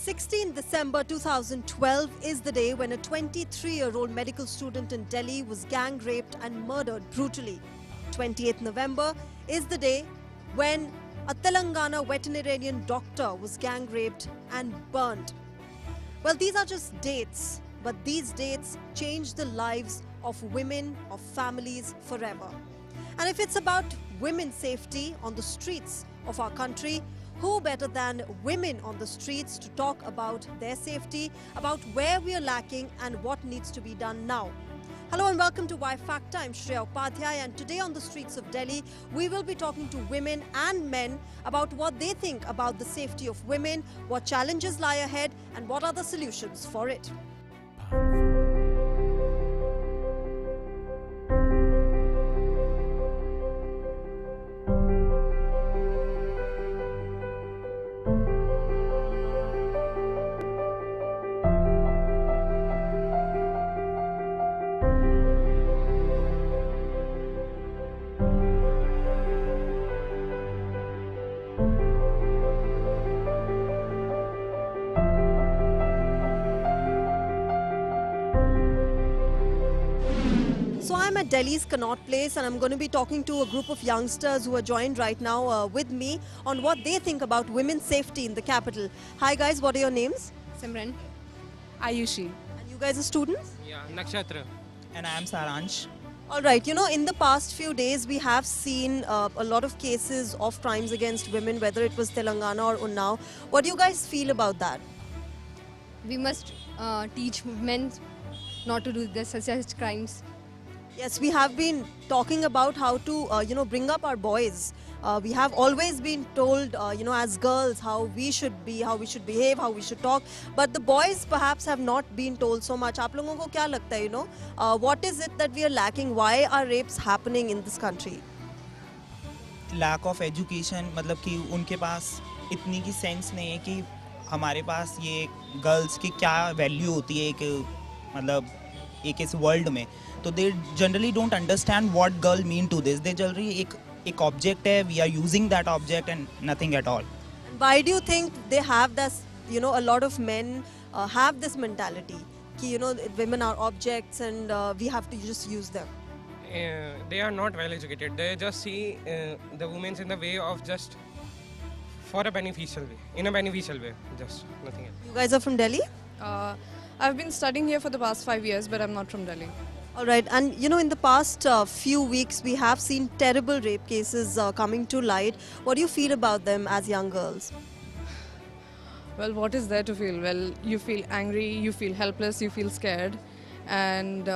16 December 2012 is the day when a 23-year-old medical student in Delhi was gang raped and murdered brutally. 28th November is the day when a Telangana veterinarian doctor was gang raped and burnt. Well, these are just dates, but these dates change the lives of women, of families forever. And if it's about women's safety on the streets of our country, who better than women on the streets to talk about their safety, about where we are lacking and what needs to be done now. Hello and welcome to Y Factor. I'm Shreya Upadhyay, and today on the streets of Delhi, we will be talking to women and men about what they think about the safety of women, what challenges lie ahead and what are the solutions for it. So I'm at Delhi's Connaught Place and I'm going to be talking to a group of youngsters who are joined right now with me on what they think about women's safety in the capital. Hi guys, what are your names? Simran. Ayushi. And you guys are students? Yeah, Nakshatra. And I am Saransh. All right, you know, in the past few days we have seen a lot of cases of crimes against women, whether it was Telangana or Unnao. What do you guys feel about that? We must teach men not to do such crimes. Yes, we have been talking about how to, bring up our boys. We have always been told, as girls, how we should be, how we should behave, how we should talk. But the boys perhaps have not been told so much. आप लोगों को क्या लगता है, what is it that we are lacking? Why are rapes happening in this country? Lack of education, मतलब कि उनके पास इतनी की सेंस नहीं है कि हमारे पास ये गर्ल्स की क्या वैल्यू होती है एक इस वर्ल्ड में. तो they generally don't understand what girl mean to this. They generally एक ऑब्जेक्ट है, we are using that object and nothing at all. Why do you think they have this, a lot of men have this mentality कि, women are objects and we have to just use them? They are not well educated. They just see the women in the way of just for a beneficial way, in a beneficial way, just nothing else. You guys are from Delhi? I've been studying here for the past 5 years, but I'm not from Delhi. All right, and in the past few weeks we have seen terrible rape cases coming to light. What do you feel about them as young girls? Well, what is there to feel? Well, you feel angry, you feel helpless, you feel scared, and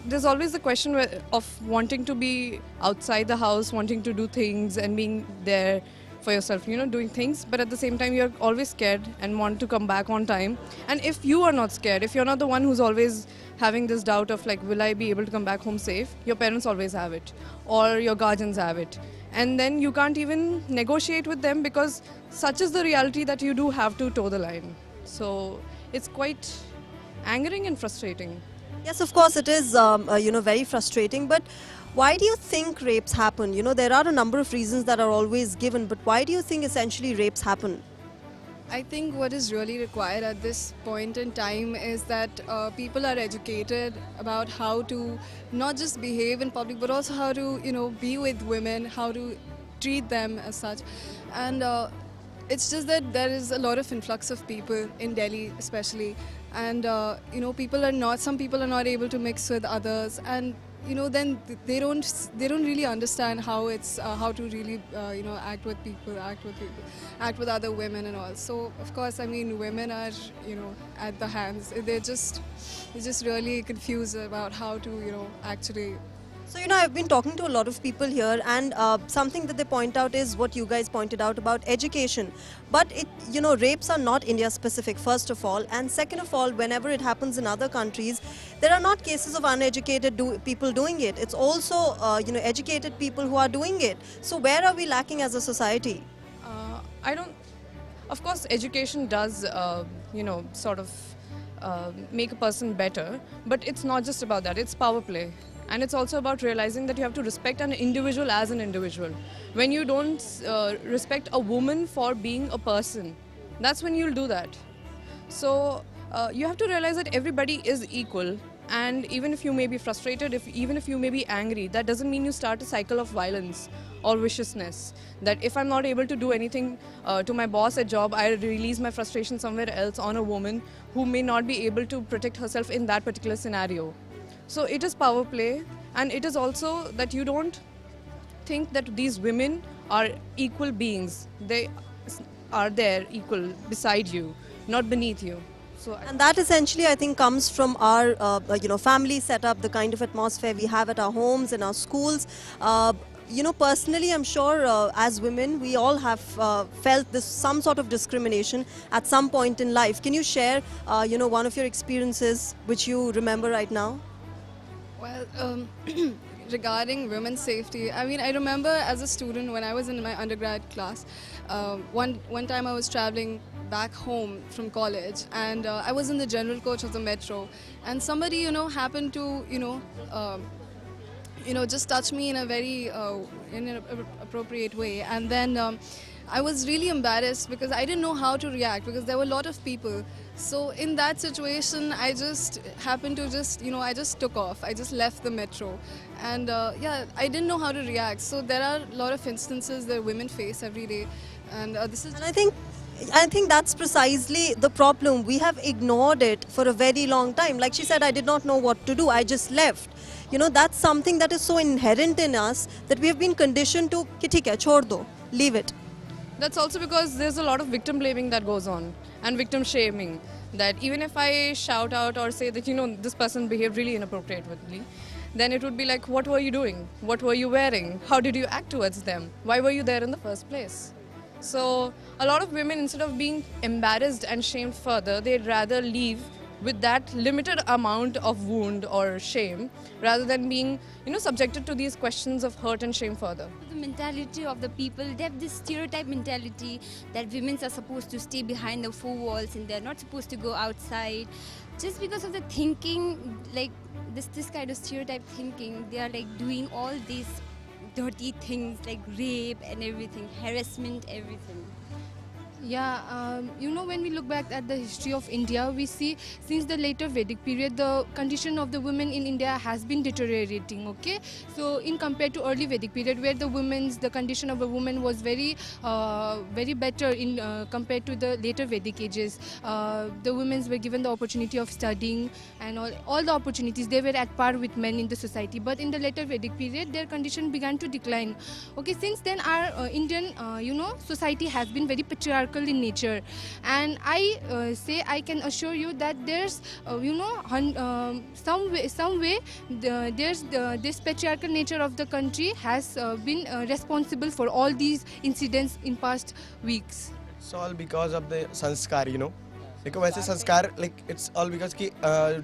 there's always the question of wanting to be outside the house, wanting to do things and being there for yourself, doing things, but at the same time you're always scared and want to come back on time. And if you are not scared, if you're not the one who's always having this doubt of like, will I be able to come back home safe, your parents always have it, or your guardians have it, and then you can't even negotiate with them because such is the reality that you do have to toe the line. So it's quite angering and frustrating. Yes, of course it is, very frustrating, but why do you think rapes happen? There are a number of reasons that are always given, but why do you think essentially rapes happen? I think what is really required at this point in time is that people are educated about how to not just behave in public, but also how to, be with women, how to treat them as such. And it's just that there is a lot of influx of people in Delhi especially, and some people are not able to mix with others, and then they don't really understand how how to really act with people, act with other women and all. So of course, I mean, women are at the hands. They're just really confused about how to actually. So, I've been talking to a lot of people here, and something that they point out is what you guys pointed out about education. But rapes are not India specific, first of all, and second of all, whenever it happens in other countries, there are not cases of uneducated people doing it. It's also, educated people who are doing it. So where are we lacking as a society? Of course, education does, sort of make a person better, but it's not just about that, it's power play. And it's also about realizing that you have to respect an individual as an individual. When you don't respect a woman for being a person, that's when you'll do that. So you have to realize that everybody is equal, and even if you may be frustrated, even if you may be angry, that doesn't mean you start a cycle of violence or viciousness. That if I'm not able to do anything to my boss at job, I release my frustration somewhere else on a woman who may not be able to protect herself in that particular scenario. So it is power play, and it is also that you don't think that these women are equal beings. They are there equal beside you, not beneath you. So And that essentially, I think, comes from our, family setup, the kind of atmosphere we have at our homes and our schools. Personally, I'm sure as women, we all have felt this some sort of discrimination at some point in life. Can you share, one of your experiences which you remember right now? Well, regarding women's safety, I mean, I remember as a student when I was in my undergrad class, one time I was traveling back home from college, and I was in the general coach of the metro, and somebody, happened to, just touch me in a very appropriate way, and then I was really embarrassed because I didn't know how to react because there were a lot of people. So in that situation, I just happened to I just took off. I just left the metro, and I didn't know how to react. So there are a lot of instances that women face every day, and this is. And I think that's precisely the problem. We have ignored it for a very long time. Like she said, I did not know what to do. I just left. That's something that is so inherent in us that we have been conditioned to, ki theek hai, chhod do, leave it. That's also because there's a lot of victim blaming that goes on, and victim shaming. That even if I shout out or say that, this person behaved really inappropriately, then it would be like, what were you doing? What were you wearing? How did you act towards them? Why were you there in the first place? So a lot of women, instead of being embarrassed and shamed further, they'd rather leave with that limited amount of wound or shame rather than being, subjected to these questions of hurt and shame further. The mentality of the people, they have this stereotype mentality that women are supposed to stay behind the four walls and they're not supposed to go outside. Just because of the thinking, like this kind of stereotype thinking, they are like doing all these dirty things like rape and everything, harassment, everything. Yeah, when we look back at the history of India, we see since the later Vedic period, the condition of the women in India has been deteriorating, okay? So in compared to early Vedic period where the condition of a woman was very better in compared to the later Vedic ages. The women were given the opportunity of studying and all the opportunities, they were at par with men in the society. But in the later Vedic period, their condition began to decline. Okay, since then our Indian, society has been very patriarchal in nature, and I can assure you that there's some way there's this patriarchal nature of the country has been responsible for all these incidents in past weeks. It's all because of the sanskar, देखो वैसे संस्कार like it's all because कि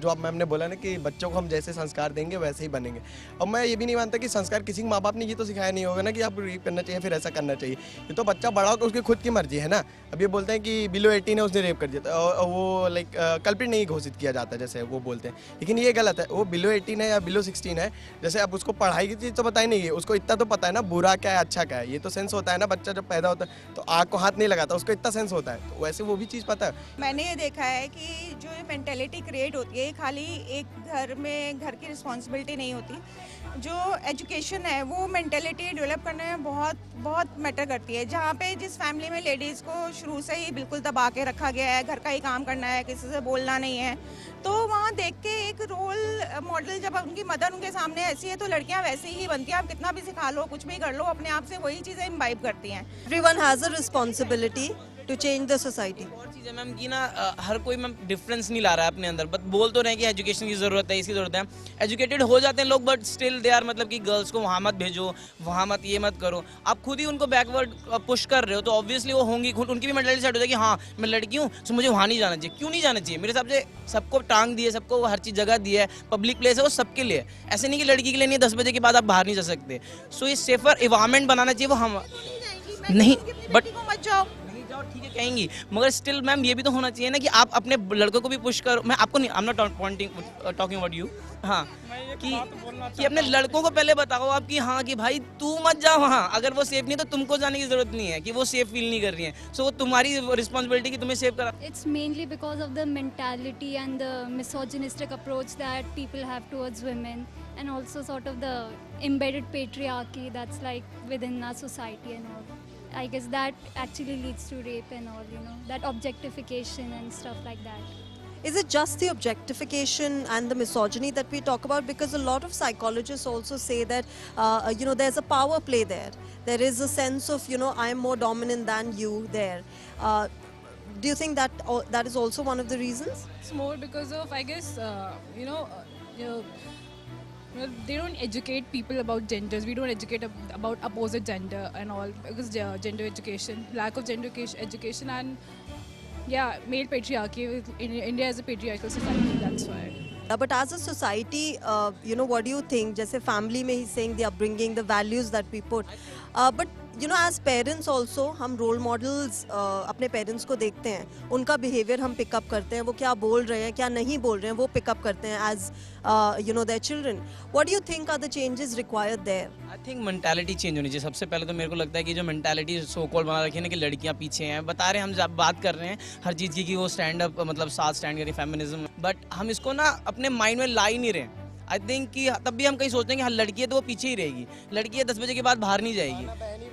जो आप ma'am ने बोला ना कि बच्चों को हम जैसे संस्कार देंगे वैसे ही बनेंगे। और मैं ये भी नहीं मानता कि संस्कार किसी माँ बाप ने ये तो सिखाया नहीं होगा ना कि आप रेप करना चाहिए फिर ऐसा करना चाहिए। ये तो बच्चा बड़ा होकर उसकी खुद की मर्जी है ना। अब ये बोलते हैं कि बिलो 18 है उसने रेप कर दिया और वो लाइक कल्प्रिट नहीं घोषित किया जाता जैसे वो बोलते हैं, लेकिन ये गलत है। वो बिलो 18 है या बिलो 16 है, जैसे अब उसको पढ़ाई की चीज़ तो पता ही नहीं है, उसको इतना तो पता है ना बुरा क्या है अच्छा क्या है, ये तो सेंस होता है ना। बच्चा जब पैदा होता है तो आँख को हाथ नहीं लगाता, उसको इतना सेंस होता है, तो वैसे वो भी चीज़ पता है। मैंने ये देखा है कि जो ये मेंटेलिटी क्रिएट होती है खाली एक घर में घर की रिस्पॉन्सिबिलिटी नहीं होती, जो एजुकेशन है वो मेंटेलिटी डेवलप करने में बहुत मैटर करती है। जहाँ पे जिस फैमिली में लेडीज़ को शुरू से ही बिल्कुल दबा के रखा गया है, घर का ही काम करना है, किसी से बोलना नहीं है, तो वहाँ देख के एक रोल मॉडल जब उनकी मदर उनके सामने ऐसी है तो लड़कियाँ वैसी ही बनती हैं। आप कितना भी सिखा लो, कुछ भी कर लो, अपने आप से वही चीज़ें इम्बाइब करती हैं। Everyone has a responsibility to change the society. और चीज़ है मैम कि ना हर कोई मैम डिफरेंस नहीं ला रहा है अपने अंदर, बट बोल तो रहे हैं कि एजुकेशन की ज़रूरत है, इसकी ज़रूरत है। एजुकेटेड हो जाते हैं लोग बट स्टिल दे आर मतलब कि गर्ल्स को वहाँ मत भेजो, वहाँ मत ये मत करो। आप खुद ही उनको बैकवर्ड पुश कर रहे हो तो ऑब्वियसली वो होंगी, उनकी भी मेंटालिटी सेट हो जाएगी, हाँ मैं लड़की हूँ तो मुझे वहाँ नहीं जाना चाहिए। क्यों नहीं जाना चाहिए? मेरे हिसाब से सबको टांग दी है, सबको हर चीज़ जगह दी है, पब्लिक प्लेस है वो सबके लिए। ऐसे नहीं कि लड़की के लिए नहीं, 10 बजे के बाद आप बाहर नहीं जा सकते। सो ये सेफर एनवायरनमेंट बनाना चाहिए वो हम नहीं, बट और ठीक है कहेंगी, मगर स्टिल मैम ये भी तो होना चाहिए ना कि आप अपने लड़कों को भी पुश करो। मैं आपको नहीं, I am not talking about you, हाँ, कि अपने लड़कों को पहले बताओ आप कि हाँ कि भाई तू मत जा वहाँ, अगर वो सेफ नहीं है तो तुमको जाने की जरूरत नहीं है कि वो सेफ फील नहीं कर रही है। सो वो तुम्हारी रिस्पॉन्सिबिलिटी कि तुम्हें सेव करा। It's mainly because of the mentality and the misogynistic approach that people have towards women, and also sort of the embedded patriarchy that's like within our society and all. I guess that actually leads to rape and all, you know, that objectification and stuff like that. Is it just the objectification and the misogyny that we talk about? Because a lot of psychologists also say that, you know, there's a power play there. There is a sense of, you know, I am more dominant than you there. Do you think that that is also one of the reasons? It's more because of, I guess, you know, they don't educate people about genders. We don't educate about opposite gender and all, because gender education, lack of gender education, and yeah, male patriarchy. In India is a patriarchal society, that's why. But as a society, you know, what do you think? Just family में he's saying the upbringing, the values that we put. But you know, as parents also, हम role models अपने parents को देखते हैं, उनका behavior हम pick up करते हैं, वो क्या बोल रहे हैं, क्या नहीं बोल रहे हैं, वो pick up करते हैं as you know their children. What do you think are the changes required there? I think mentality change होनी चाहिए। सबसे पहले तो मेरे को लगता है कि जो mentality so called बना रखी है ना कि लड़कियां पीछे हैं, बता रहे हैं हम जब बात कर रहे हैं हर चीज़ की कि वो stand up मतलब साथ stand करें फेमिनिज्म, बट हम इसको ना अपने माइंड में ला ही नहीं रहे। आई थिंक कि तब भी हम कहीं सोचते हैं कि हाँ लड़की है तो वो पीछे ही रहेगी, लड़की है 10 बजे के बाद बाहर नहीं जाएगी,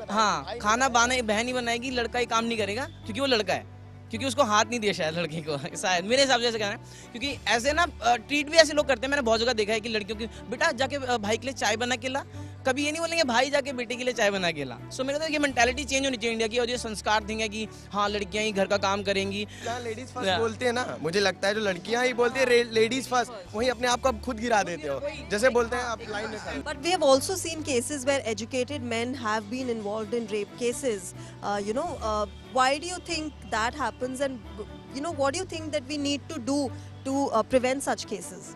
हाँ खाना बहन ही बनाएगी, लड़का ही काम नहीं करेगा क्योंकि वो लड़का है, क्योंकि उसको हाथ नहीं दिया शायद लड़की को, शायद मेरे हिसाब से ऐसे कहना है। क्योंकि ऐसे ना ट्रीट भी ऐसे लोग करते हैं, मैंने बहुत जगह देखा है कि लड़कियों की बेटा जाके भाई के लिए चाय बना के ला, कभी ये नहीं बोलेंगे भाई जाके बेटे के लिए चाय बना के ला। सो मेरे को ये मेंटालिटी चेंज होनी चाहिए इंडिया की, और ये संस्कार थिंग है कि हाँ लड़कियां ही घर का काम करेंगी। क्या लेडीज फर्स्ट बोलते हैं ना, मुझे लगता है जो लड़कियां ही बोलती है लेडीज फर्स्ट, वहीं अपने आप को आप खुद गिरा देते हो, जैसे बोलते हैं आप लाइन में। But we have also seen cases where educated men have been involved in rape cases. You know, why do you think that happens, and you know, what do you think that we need to do to prevent such cases?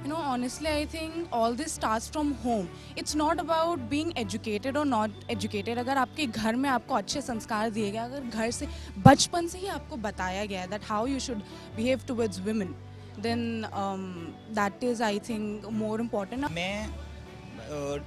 You know, honestly, I think all this starts from home. It's not about being educated or not educated. अगर आपके घर में आपको अच्छे संस्कार दिए गए, अगर घर से बचपन से ही आपको बताया गया that how you should behave towards women, then that is, I think, more important. मैं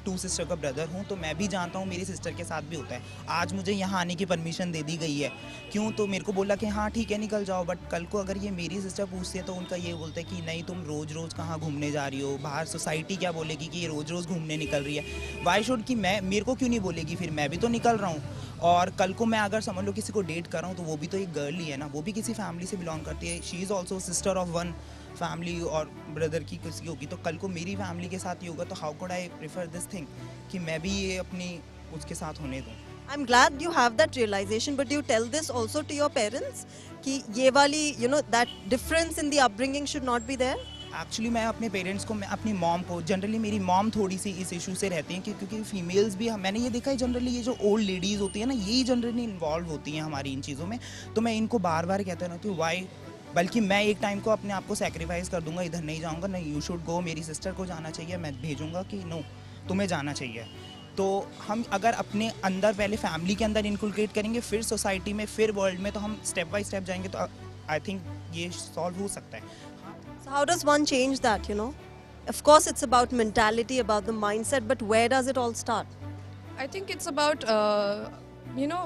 2 सिस्टर का ब्रदर हूँ, तो मैं भी जानता हूँ मेरी सिस्टर के साथ भी होता है। आज मुझे यहाँ आने की परमिशन दे दी गई है, क्यों? तो मेरे को बोला कि हाँ ठीक है निकल जाओ, बट कल को अगर ये मेरी सिस्टर पूछती है तो उनका ये बोलता है कि नहीं तुम रोज़ रोज़ कहाँ घूमने जा रही हो, बाहर सोसाइटी क्या बोलेगी कि ये रोज़ रोज़ घूमने निकल रही है। वाई शुड कि मेरे को क्यों नहीं बोलेगी, फिर मैं भी तो निकल रहा हूँ। और कल को मैं अगर समझ लो किसी को डेट कर रहा हूँ तो वो भी तो एक गर्ल ही है ना, वो भी किसी फैमिली से बिलोंग करती है। She is also sister of one family, और ब्रदर की किसी होगी, तो कल को मेरी फैमिली के साथ ही होगा, तो how could I prefer this thing कि मैं भी ये अपनी उसके साथ होने दूँ। I'm glad you have that realization, but do you tell this also to your parents कि ये वाली, you know, that difference in the upbringing should not be there? Actually मैं अपने पेरेंट्स को, मैं अपनी मॉम को, जनरली मेरी मॉम थोड़ी सी इस इशू से रहती हैं क्योंकि फीमेल्स भी, मैंने ये देखा है जनरली ये जो ओल्ड लेडीज़ होती है ना, यही जनरली इन्वॉल्व होती हैं हमारी इन चीज़ों में। तो मैं इनको बार बार कहता रहती हूँ वाई, बल्कि मैं एक टाइम को अपने आप को सेक्रीफाइस कर दूंगा, इधर नहीं जाऊंगा, नहीं यू शुड गो, मेरी सिस्टर को जाना चाहिए, मैं भेजूंगा कि नो तुम्हें जाना चाहिए। तो हम अगर अपने अंदर पहले फैमिली के अंदर इनकुलकेट करेंगे, फिर सोसाइटी में, फिर वर्ल्ड में, तो हम स्टेप बाय स्टेप जाएंगे, तो आई थिंक ये सॉल्व हो सकता है। So how does one change that, you know? Of course it's about mentality, about the mindset, but where does it all start? I think it's about, you know,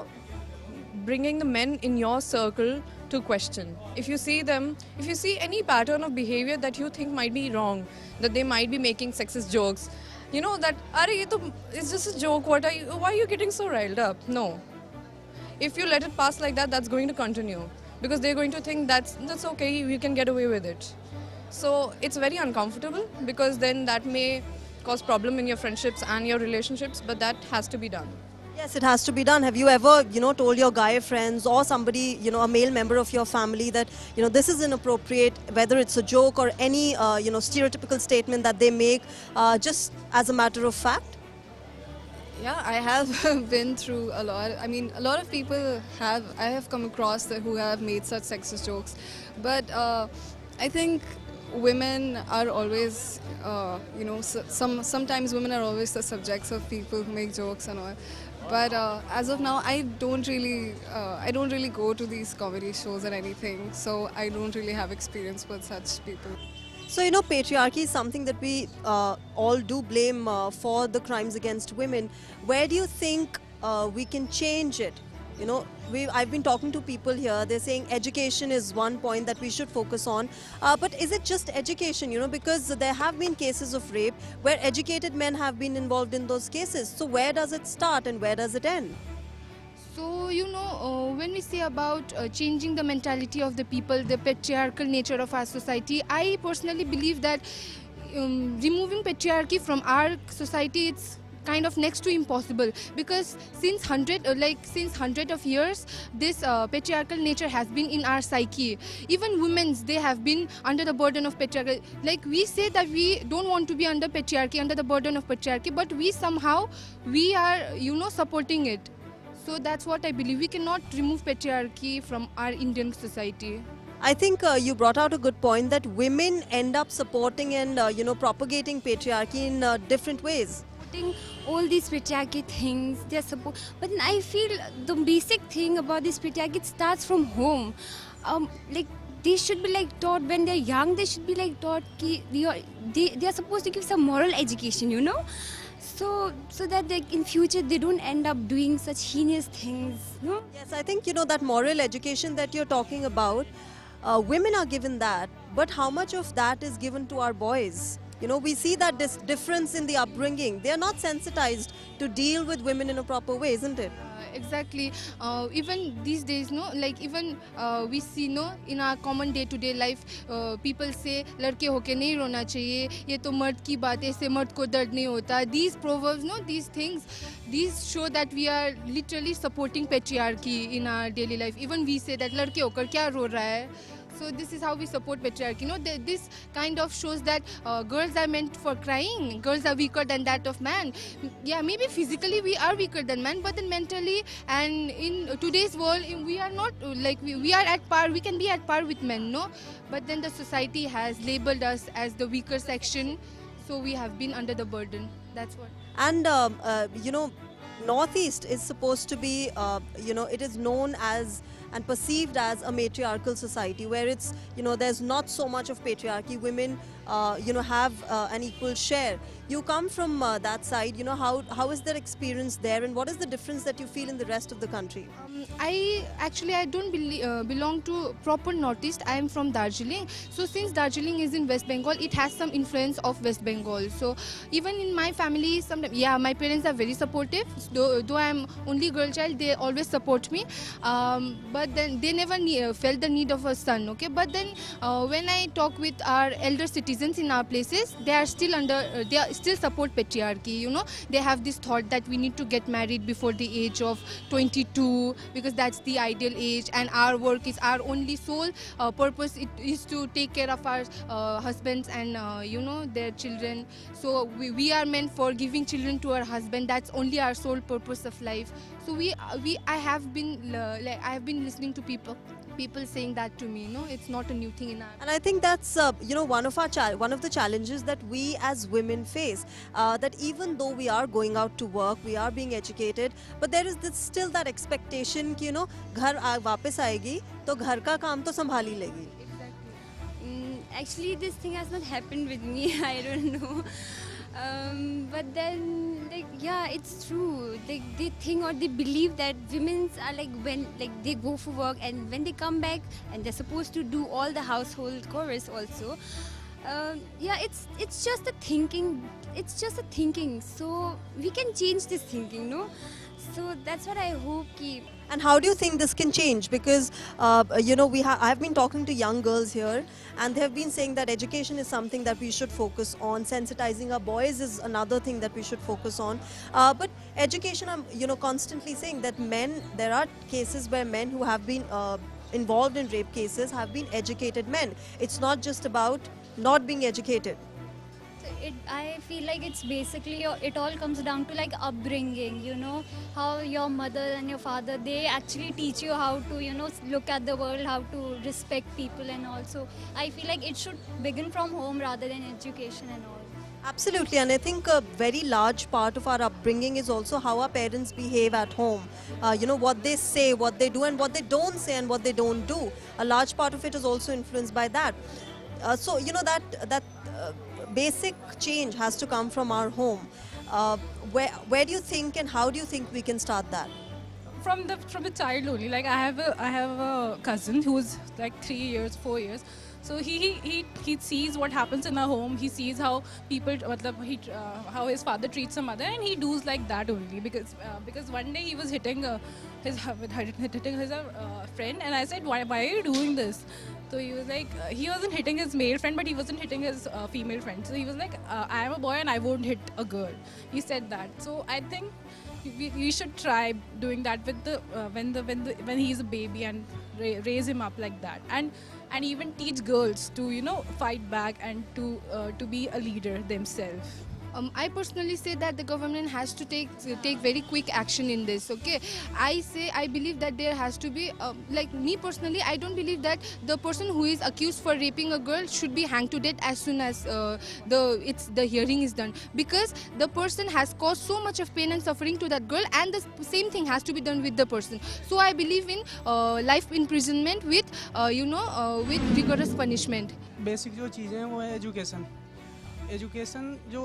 bringing the men in your circle to question. If you see them, if you see any pattern of behavior that you think might be wrong, that they might be making sexist jokes, you know that, it's just a joke, why are you getting so riled up? No. If you let it pass like that, that's going to continue. Because they're going to think that's okay, you can get away with it. So it's very uncomfortable, because then that may cause problem in your friendships and your relationships, but that has to be done. Yes, it has to be done. Have you ever, you know, told your guy friends or somebody, you know, a male member of your family that, you know, this is inappropriate, whether it's a joke or any, you know, stereotypical statement that they make, just as a matter of fact? Yeah, I have been through a lot. I mean, a lot of people I have come across who have made such sexist jokes. But I think women are always, you know, sometimes women are always the subjects of people who make jokes and all. But as of now, I don't really go to these comedy shows or anything, so I don't really have experience with such people. So, you know, patriarchy is something that we all do blame for the crimes against women. Where do you think we can change it? You know, I've been talking to people here. They're saying education is one point that we should focus on. But is it just education? You know, because there have been cases of rape where educated men have been involved in those cases. So where does it start and where does it end? So, you know, when we say about changing the mentality of the people, the patriarchal nature of our society, I personally believe that removing patriarchy from our society, it's kind of next to impossible, because since hundred of years this patriarchal nature has been in our psyche. Even women, they have been under the burden of patriarchy. Like, we say that we don't want to be under patriarchy, under the burden of patriarchy, but we are, you know, supporting it. So that's what I believe. We cannot remove patriarchy from our Indian society. I think you brought out a good point that women end up supporting and you know, propagating patriarchy in different ways. All these patriarchy things, they're supposed, but then I feel the basic thing about this patriarchy, it starts from home. Like, they should be like taught when they're young. They should be like taught ki they are supposed to give some moral education, you know, so that like in future they don't end up doing such heinous things. No? Yes, I think, you know, that moral education that you're talking about, women are given that, but how much of that is given to our boys? You know, we see that this difference in the upbringing. They are not sensitized to deal with women in a proper way, isn't it? Exactly. Even these days, no, like even we see, no, in our common day-to-day life, people say, "लड़के होके नहीं रोना चाहिए, ये तो मर्द की बात है, इससे मर्द को दर्द नहीं होता." These proverbs, no, these things, these show that we are literally supporting patriarchy in our daily life. Even we say that लड़के होकर क्या रो रहा है? So this is how we support patriarchy. You know, this kind of shows that girls are meant for crying. Girls are weaker than that of man. Yeah, maybe physically we are weaker than man, but then mentally and in today's world we are not like we are at par. We can be at par with men, no? But then the society has labeled us as the weaker section, so we have been under the burden. That's what. And you know, Northeast is supposed to be, you know, it is known as and perceived as a matriarchal society where it's, you know, there's not so much of patriarchy. Women, you know, have an equal share. You come from that side, you know, how is their experience there and what is the difference that you feel in the rest of the country? I don't belong to proper Northeast. I am from Darjeeling. So since Darjeeling is in West Bengal, it has some influence of West Bengal. So even in my family, sometimes, yeah, my parents are very supportive. Though I am only girl child, they always support me. But then they never felt the need of a son. Okay, but then when I talk with our elder citizens in our places, they are still still support patriarchy. You know, they have this thought that we need to get married before the age of 22 because that's the ideal age, and our work is our only sole purpose. It is to take care of our husbands and you know, their children. So we are meant for giving children to our husband. That's only our sole purpose of life. So I have been listening to people saying that to me. No, it's not a new thing in our. And I think that's you know, one of the challenges that we as women face. That even though we are going out to work, we are being educated, but there is still that expectation कि, you know, घर वापस आएगी तो घर का काम तो संभाल ही लेगी. Actually, this thing has not happened with me. I don't know. But then, like, yeah, it's true. Like, they think or they believe that women are like, when like they go for work and when they come back and they're supposed to do all the household chores also. Yeah, it's just a thinking. It's just a thinking. So we can change this thinking, no? So that's what I hope ki. And how do you think this can change? Because you know, I've been talking to young girls here, and they have been saying that education is something that we should focus on. Sensitizing our boys is another thing that we should focus on. But education, I'm, you know, constantly saying that there are cases where men who have been involved in rape cases have been educated men. It's not just about not being educated. I feel like it's basically, it all comes down to like upbringing, you know, how your mother and your father, they actually teach you how to, you know, look at the world, how to respect people and all. So I feel like it should begin from home rather than education and all. Absolutely, and I think a very large part of our upbringing is also how our parents behave at home. What they say, what they do, and what they don't say, and what they don't do. A large part of it is also influenced by that. That basic change has to come from our home. Where do you think, and how do you think we can start that? From the child only. Like I have a cousin who's like 3 years, 4 years. So he sees what happens in our home. He sees how people, how his father treats a mother, and he does like that only. Because one day he was hitting his friend, and I said, why are you doing this? So he was like, he wasn't hitting his male friend, but he wasn't hitting his female friend. So he was like, I am a boy and I won't hit a girl. He said that. So I think we should try doing that with the when he's a baby, and raise him up like that, and even teach girls to fight back and to be a leader themselves. I personally say that the government has to take very quick action in this. Okay, I believe that there has to be like me personally, I don't believe that the person who is accused for raping a girl should be hanged to death as soon as the hearing is done, because the person has caused so much of pain and suffering to that girl, and the same thing has to be done with the person. So I believe in life imprisonment with with rigorous punishment. Basic जो चीज़ें हैं वो है education जो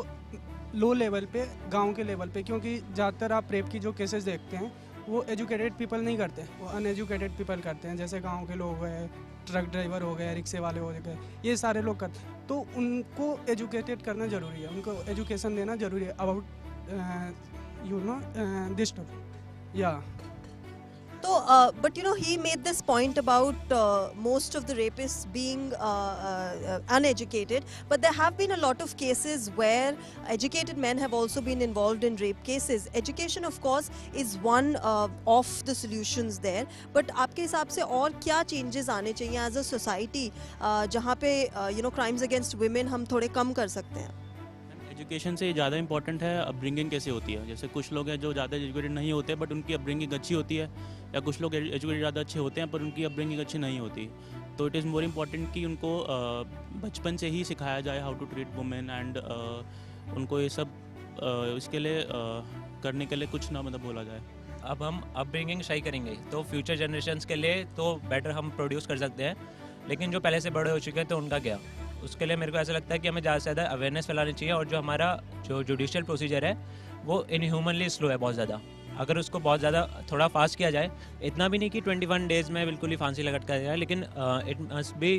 low level पे, गांव के level पे, क्योंकि ज़्यादातर आप रेप की जो केसेस देखते हैं वो एजुकेटेड पीपल नहीं करते, वो अनएजुकेटेड पीपल करते हैं। जैसे गांव के लोग हैं, ट्रक ड्राइवर हो गए, रिक्शे वाले हो गए, ये सारे लोग करते हैं। तो उनको एजुकेटेड करना ज़रूरी है, उनको एजुकेशन देना ज़रूरी है अबाउट दिस टॉपिक या So, but he made this point about most of the rapists being uneducated, but there have been a lot of cases where educated men have also been involved in rape cases. Education, of course, is one of the solutions there. But आपके हिसाब से और क्या changes आने चाहिए as a society जहाँ पे crimes against women हम थोड़े कम कर सकते हैं? एजुकेशन से ज़्यादा इंपॉर्टेंट है अपब्रिंगिंग कैसे होती है। जैसे कुछ लोग हैं जो ज़्यादा एजुकेटेड नहीं होते बट उनकी अपब्रिंगिंग अच्छी होती है, या कुछ लोग एजुकेटेड ज़्यादा अच्छे होते हैं पर उनकी अपब्रिंगिंग अच्छी नहीं होती। तो इट इज़ मोर इम्पॉर्टेंट कि उनको बचपन से ही सिखाया जाए how to treat women, and उनको ये सब इसके लिए करने के लिए कुछ ना बोला जाए। अब हम अपब्रिंगिंग सही करेंगे तो फ्यूचर जनरेशन्स के लिए तो बेटर हम प्रोड्यूस कर सकते हैं, लेकिन जो पहले से बड़े हो चुके हैं तो उनका क्या, उसके लिए मेरे को ऐसा लगता है कि हमें ज़्यादा से ज़्यादा अवेयरनेस फैलानी चाहिए। और जो हमारा जो जुडिशियल प्रोसीजर है वो इनह्यूमनली स्लो है बहुत ज़्यादा। अगर उसको बहुत ज़्यादा थोड़ा फास्ट किया जाए, इतना भी नहीं कि 21 डेज़ में बिल्कुल ही फांसी लटका जाए, लेकिन it must be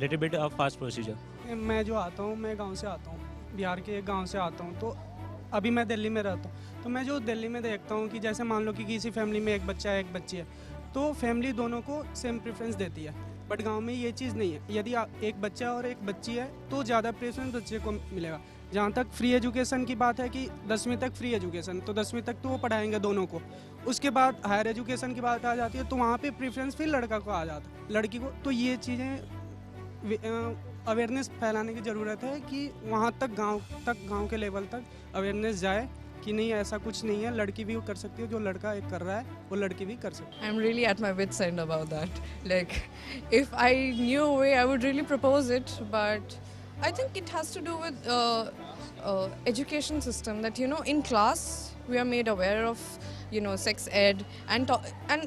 little bit of fast procedure. मैं जो आता हूँ, मैं गाँव से आता हूँ, बिहार के एक गाँव से आता हूँ। तो अभी मैं दिल्ली में रहता हूँ, तो मैं जो दिल्ली में देखता हूँ कि जैसे मान लो कि किसी फैमिली में एक बच्चा है, एक बच्ची है, तो फैमिली दोनों को सेम प्रेफरेंस देती है। बट गांव में ये चीज़ नहीं है। यदि एक बच्चा और एक बच्ची है तो ज़्यादा प्रेफरेंस बच्चे को मिलेगा। जहाँ तक फ्री एजुकेशन की बात है कि 10वीं तक फ्री एजुकेशन, तो 10वीं तक तो वो पढ़ाएंगे दोनों को। उसके बाद हायर एजुकेशन की बात आ जाती है तो वहाँ पे प्रेफरेंस फिर लड़का को आ जाता है, लड़की को। तो ये चीज़ें अवेयरनेस फैलाने की ज़रूरत है कि वहाँ तक गाँव के लेवल तक अवेयरनेस जाए कि नहीं ऐसा कुछ नहीं है, लड़की भी कर सकती है, जो लड़का एक कर रहा है वो लड़की भी कर सकती है। I'm really at my wit's end about that. Like, if I knew a way, I would really propose it. But I think it has to do with education system. That in class we are made aware of sex ed, and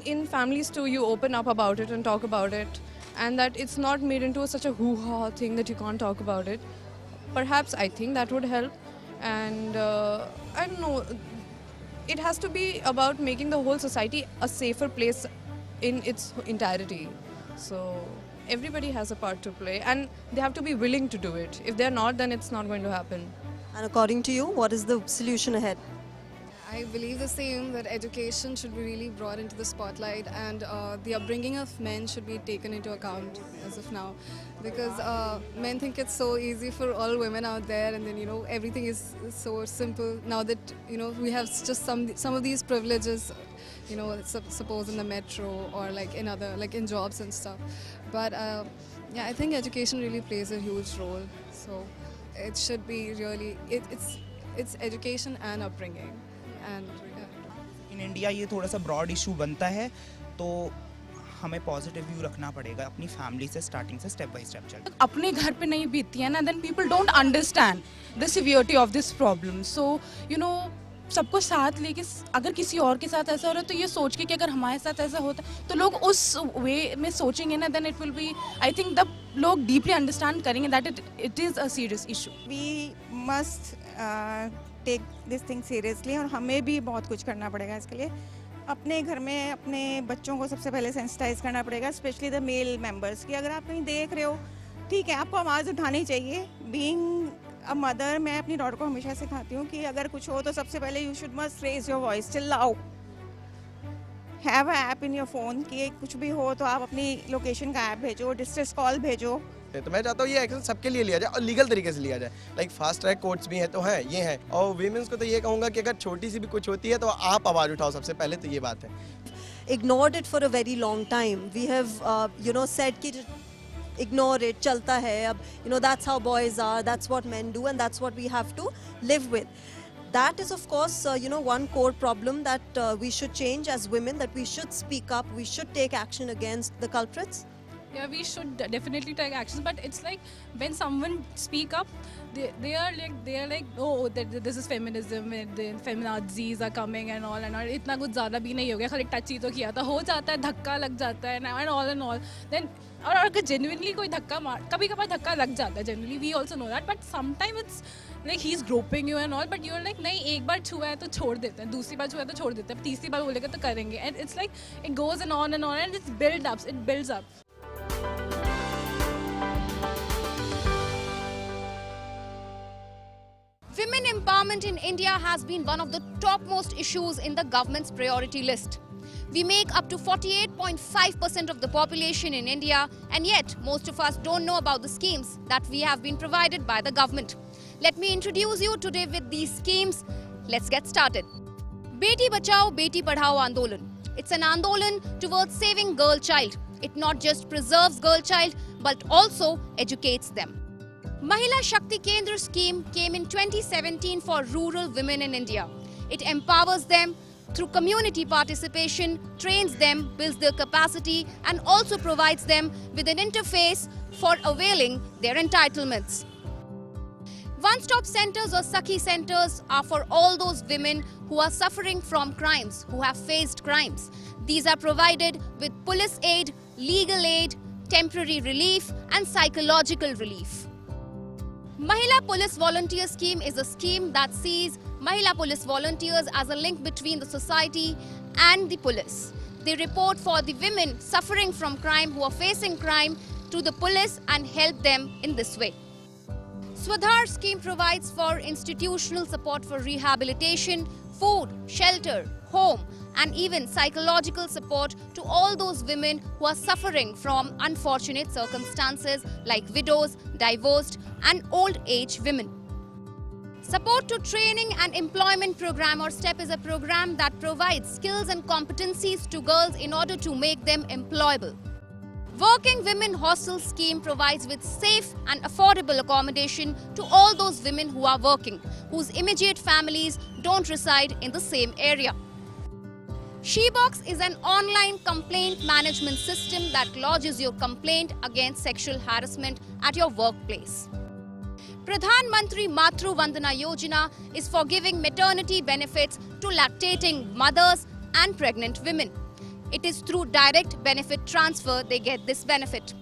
in families too you open up about it and talk about it, and that it's not made into such a hoo-ha thing that you can't talk about it. Perhaps I think that would help. And I don't know, it has to be about making the whole society a safer place in its entirety. So everybody has a part to play, and they have to be willing to do it. If they're not, then it's not going to happen. And according to you, what is the solution ahead? I believe the same, that education should be really brought into the spotlight, and the upbringing of men should be taken into account as of now, because men think it's so easy for all women out there, and then everything is so simple now that we have just some of these privileges, suppose in the metro or like in other in jobs and stuff. But yeah, I think education really plays a huge role. So it should be really it's education and upbringing. And in India ये थोड़ा सा broad issue बनता है, तो हमें positive view रखना पड़ेगा अपनी फैमिली से, स्टार्टिंग से स्टेप बाय स्टेप चल। अपने घर पे नहीं बीतती है ना, then people don't understand the severity of this problem. So you know, सबको साथ लेके अगर किसी और के साथ ऐसा हो रहा है तो ये सोच के कि अगर हमारे साथ ऐसा होता तो लोग उस वे में सोचेंगे ना, then it will be, I think the लोग डीपली अंडरस्टैंड करेंगे that it is a serious issue. We must take this thing seriously, और हमें भी बहुत कुछ करना पड़ेगा इसके लिए। अपने घर में अपने बच्चों को सबसे पहले सेंसिटाइज करना पड़ेगा, स्पेशली द मेल मेंबर्स की। अगर आप कहीं देख रहे हो, ठीक है, आपको आवाज़ उठानी चाहिए। बीइंग अ मदर, मैं अपनी डॉटर को हमेशा सिखाती हूँ कि अगर कुछ हो तो सबसे पहले you should must raise your voice, चिल्लाओ। Have a app in your phone कि कुछ भी हो तो आप अपनी लोकेशन का ऐप भेजो, डिस्ट्रेस कॉल भेजो। तो मैं चाहता हूँ ये एक्शन सबके लिए लिया जाए और लीगल तरीके से लिया जाए। लाइक फास्ट ट्रैक कोर्ट्स भी हैं तो हैं, ये हैं। और वीमेंस को तो ये कहूँगा कि अगर छोटी सी भी कुछ होती है तो आप आवाज़ उठाओ सबसे पहले, तो ये बात है। Ignored it for a very long time. We have, said कि ignore it, चलता है अब, that's how boys are, that's what men do, and that's what we have to live with. That is, of course, one core problem that we should change as women, that we should speak up, we should take action against the culprits. Yeah, we should definitely take actions, but it's like when someone speak up, they are like oh, this is feminism, the feminazis are coming and all. इतना कुछ ज़्यादा भी नहीं हो गया, खाली touch ही तो किया था, हो जाता है, धक्का लग जाता है and all. Then और अगर genuinely कोई धक्का मार, कभी कभार धक्का लग जाता है, generally we also know that, but sometimes it's like he's groping you and all, but you're like नहीं, एक बार छुआ है तो छोड़ देते हैं, दूसरी बार छुआ है तो छोड़ देते हैं, तीसरी बार बोलेगा तो करेंगे, and it's like it goes on and it builds up. Women empowerment in India has been one of the topmost issues in the government's priority list. We make up to 48.5% of the population in India, and yet most of us don't know about the schemes that we have been provided by the government. Let me introduce you today with these schemes. Let's get started. Beti Bachao, Beti Padhao Andolan. It's an andolan towards saving girl child. It not just preserves girl child, but also educates them. Mahila Shakti Kendra scheme came in 2017 for rural women in India. It empowers them through community participation, trains them, builds their capacity, and also provides them with an interface for availing their entitlements. One-stop centers or Sakhi centers are for all those women who are suffering from crimes, who have faced crimes. These are provided with police aid, legal aid, temporary relief, and psychological relief. Mahila Police Volunteer Scheme is a scheme that sees Mahila Police Volunteers as a link between the society and the police. They report for the women suffering from crime, who are facing crime, to the police and help them in this way. Swadhar scheme provides for institutional support for rehabilitation, food, shelter, home, and even psychological support to all those women who are suffering from unfortunate circumstances like widows, divorced, and old age women. Support to Training and Employment Program or STEP is a program that provides skills and competencies to girls in order to make them employable. Working Women Hostel Scheme provides with safe and affordable accommodation to all those women who are working, whose immediate families don't reside in the same area. SheBox is an online complaint management system that lodges your complaint against sexual harassment at your workplace. Pradhan Mantri Matru Vandana Yojana is for giving maternity benefits to lactating mothers and pregnant women. It is through direct benefit transfer they get this benefit.